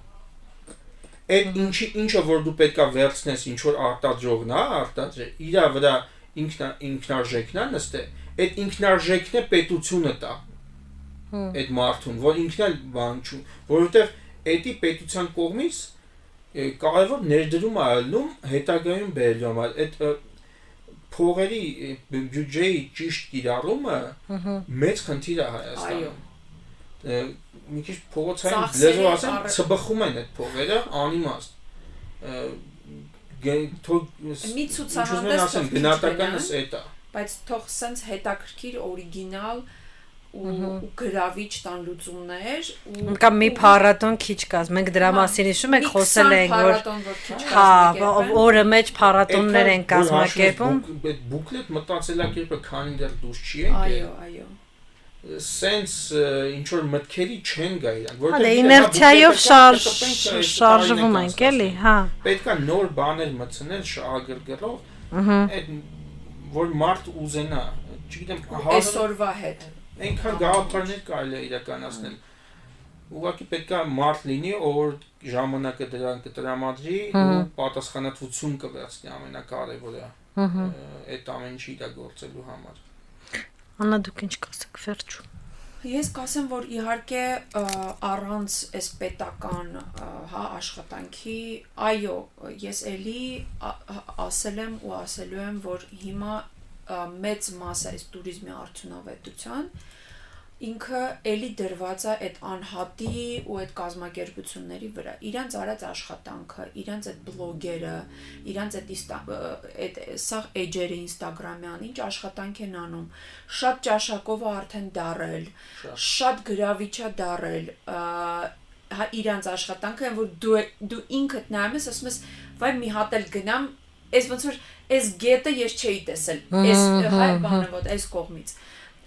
այդ ինչը որ դու պետքա վերցնես ինչ որ արտադրողն է արտադրել իր վրա ինքնարժեքն է նստե այդ ինքնարժեքն է պետությունը տա այդ մարդուն որ ինքն էլ բան չուն որովհետև Էդի պետության կողմից կարևոր ներդրում է ելնում հետագայում բերելու համար այդ փողերի բյուջեի ճիշտ կիրառումը մեծ խնդիր է Հայաստանում մի քիչ փողոցային լեզվով ասեմ ցբխում են այդ փողերը անիմաստ մի ցուցահանդես գնահատականս էդ է բայց թող սենց հետաքրքիր օրիգինալ ու գրավիչ տան լուծումներ ու կամ մի փառատոն քիչ կազ մենք դրա մասին հիշում եք խոսել ենք որ հա օրը մեջ փառատոններ են կազմակերպում այդ բուկլետ մտածելակերպը քանի դեռ դուրս չի եկել այո sense ինչ որ մտքերի չեն գա իրան որտեղ իներցիայով շարժվում ենք էլի հա պետքա նոր բաներ մտցնել շահագրգռող այդ որ մարդ ուզենա չգիտեմ այսօրվա հետ Այնքան գաղափարներ կարելի է իրականացնել։ Ուղղակի պետք է մարդ լինի, որ ժամանակը դրան կտրամադրի ու պատասխանատվություն կվերցնի ամենակարևորը։ Այդ ամեն ինչի դա գործելու համար։ Աննա, դուք ինչ կասեք վերջում։ Ես կասեմ, որ իհարկե առանց այս պետական աշխատանքի, այո, ես էլի ասել եմ ու ասելու եմ, որ հիմա մեծ մասը այս տուրիզմի արդյունավետության ինքը էլի դրված է այդ անհատի ու այդ կազմակերպությունների վրա, իրանց արած աշխատանքը, իրանց այդ բլոգերը, իրանց այդ սաղ էջերը ինստագրամյան, ինչ աշխատանք են անում, շատ ճաշակով է արդեն դարել, շատ գրավիչ է դարել, իրանց աշխատանքը, որ դու ինքդ նայում ես, ասում ես, վայ մի հատ էլ գնամ, այս ոնց որ այս գետը ես չէի տեսել, այս բանը ոտ, այս կողմից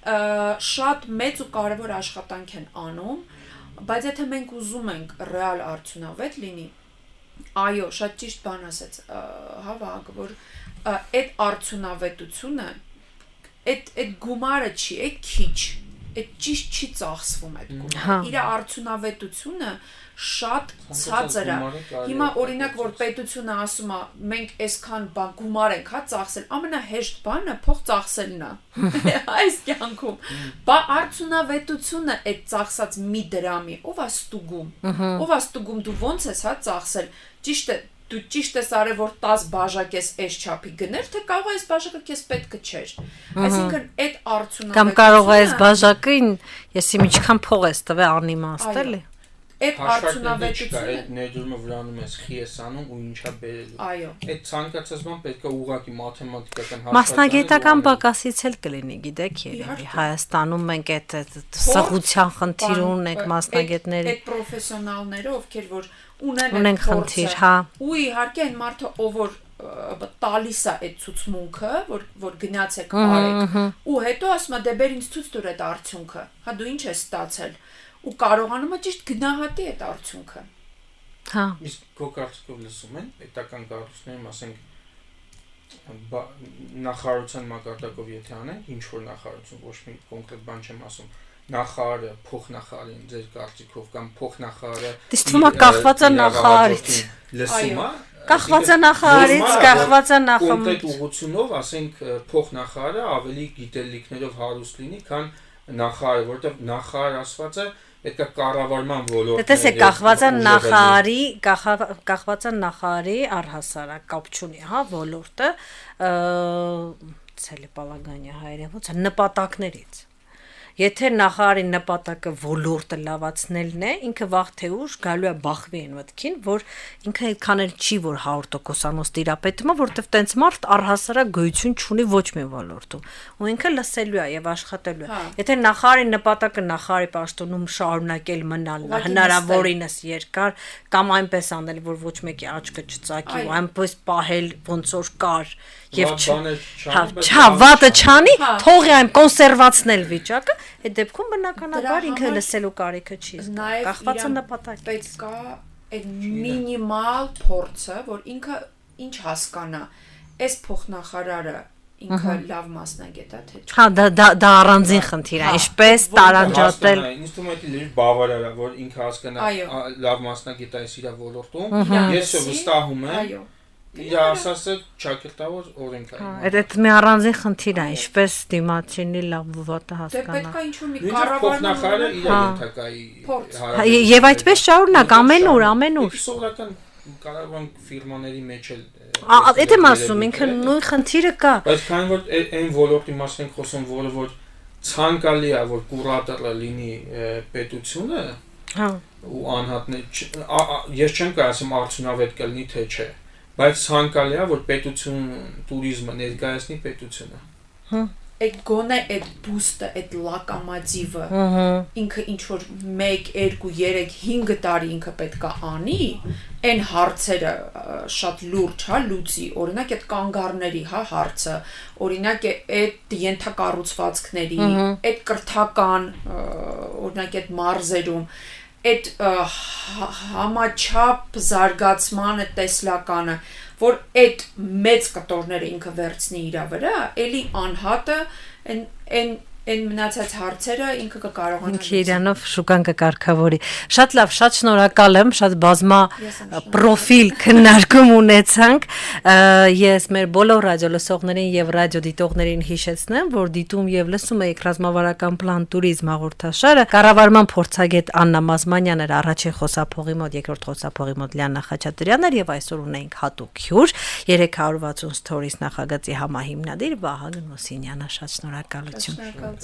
շատ մեծ ու կարևոր աշխատանք են անում, բայց եթե մենք ուզում ենք ռեալ արդյունավետ լինի, այո, շատ ճիշտ բան ասեց, հավաք, որ այդ արդյունավետությունը, այդ գումարը չի, այդ քիչ, այդ ճիշտ չի ծախսվում այդ գումարը, իր արդյունավետությունը շատ ցածր է, հիմա օրինակ, որ պետությունը ասում է, մենք այսքան բան գումար ենք ծախսել, ամենահեշտ բանը փող ծախսելն է, այս կյանքում, բա արդյունավետությունը այդ ծախսած մի դրամի, ով է ստուգում, դու ոնց ես ծախսել, ճիշտ է, դու ճիշտ ես արել, որ 10 բաժակ ես այս չափի գներ, թե կարող է այս բաժակը քեզ պետքը չէր, այսինքն այդ արդյունավետությունը կամ կարող է այս բաժակին, ես իմ ինչքան փող ես տվել անիմաստ էլի Այդ արդյունավետությունը ներդրումը վրանում ես խի ես անում ու ինչա բերելու։ Այո։ Այդ ցանկացած բան պետք է ուղղակի մաթեմատիկական մասնագիտական բակասից էլ կլինի, գիտեք, երևի Հայաստանում մենք այդ սղության խնդիր ունենք մասնագետների։ Այդ պրոֆեսիոնալները, ովքեր որ ունեն խնդիր, հա։ Ու իհարկե այն մարդը, ով որ տալիս է այդ ցուցմունքը, որ գնացեք արեք, ու հետո ասում է դե բեր ինձ ցույց տուր այդ արդյունքը։ Հա դու ինչ ես ստացել։ Ու կարողանում է ճիշտ գնահատի այդ արդյունքը։ Հա։ Իսկ քո կարծիքով լսում են պետական կառույցներում, ասենք, նախարարության մակարդակով եթե անեն, ինչ որ նախարարություն, ոչ մի կոնկրետ բան չեմ ասում, նախարարը փոխնախարարին ձեր կարծիքով կամ փոխնախարարը Դիստվում է կախված է նախարարից։ Լսում է։ Կախված է նախարարից, կախված է կոնկրետ ուղղությունով, ասենք, փոխնախարարը ավելի գիտելիքներով հարուստ լինի, քան նախարարը, որտեղ նախարար ասված է պետք է կառավարման ոլորտները։ Տեսեք, կախված է նախարարի առհասարակ կապ չունի, հա, ոլորտը ցելեպալագանյա հայերեն ոնց է նպատակներից։ Եթե նախարարի նպատակը ոլորտը լավացնելն է, ինքը վաղ թե ուշ գալու է բախվի այն մտքին, որ ինքը այդքան էլ չի, որ 100%-անոց տիրապետում է, որովհետև տենց մարդ առհասարակ գոյություն չունի ոչ մի ոլորտում, ու ինքը լսելու է եւ աշխատելու է։ Եթե նախարարի նպատակը նախարարի պաշտոնում շարունակել մնալ հնարավորինս երկար, կամ այնպես անել, որ ոչ մեկի աչքը չծակի, ու այնպես պահել ոնց որ կար եւ վատը չանի, թողի այն կոնսերվացնել վիճակը, այդ դեպքում բնականաբար ինքը լսելու կարիքը չի զգա, կախված է նպատակից։ Պետք է այդ մինիմալ փորձը, որ ինքը ինչ հասկանա, այս փոխնախարարը ինքը լավ մասնագետ է, թե չէ։ Հա, դա առանձին խնդիր է, ինչպես տարանջատել։ Ինձ թվում է լրիվ բավարար է, որ ինքը հասկանա լավ մասնագետ է իր ոլորտում, ես վստահում եմ։ Այո։ Իր ասածը ճակերտավոր օրենք է։ Այդ մի առանձին խնդիր է, ինչպես դիմացինի լավ վատը հասկանա։ Դե պետք է ինչ-որ մի կառավարությունը իր ենթակայի Եվ այդպես շարունակ ամեն օր։ Սովորական կառավարման ֆիրմաների մեջ էլ Այդ եմ ասում, ինքը նույն խնդիրը կա։ Բայց քանի որ այն ոլորտի մասին ենք խոսում, որը որ ցանկալի է, որ կուրատորը լինի պետությունը, հա, ու անհատներ, ես չեմ կարծում արդյունավետ կլինի թե չէ, բայց ցանկալի է, որ պետություն տուրիզմը ներկայացնի պետությունը։ Հա։ Այդ գոնե այդ բուստը, այդ լակամատիվը, ինքը ինչ որ 1, 2, 3, 5 տարի ինքը պետք է անի, այն հարցերը շատ լուրջ, հա, լուծի, օրինակ այդ կանգառների, հա, հարցը, օրինակ այդ ենթակառուցվածքների, այդ կրթական, օրինակ այդ մարզերում, այդ համաչափ զարգացմանը տեսլականը, որ այդ մեծ կտորները ինքը վերցնի իր վրա, էլի անհատը այն Այն մնացած հարցերը ինքը կկարողանա Ինքը իրանով շուկան կկարգավորի։ Շատ լավ, շատ շնորհակալ եմ, շատ բազմա պրոֆիլ քննարկում ունեցանք։ Ես մեր բոլոր ռադիո լսողներին եւ ռադիո դիտողներին հիշեցնեմ, որ դիտում եւ լսում եք ռազմավարական պլան տուրիզմ հաղորդաշարը։ Կառավարման փորձագետ Աննա Մազմանյանն էր առաջին խոսափողի մոտ, երկրորդ խոսափողի մոտ Լիանա Խաչատրյանն էր եւ այսօր ունենք հատուկ հյուր 360 Stories նախագծի համահիմնադիր Վահագն Մոսինյանը։ Շատ շնորհակալություն։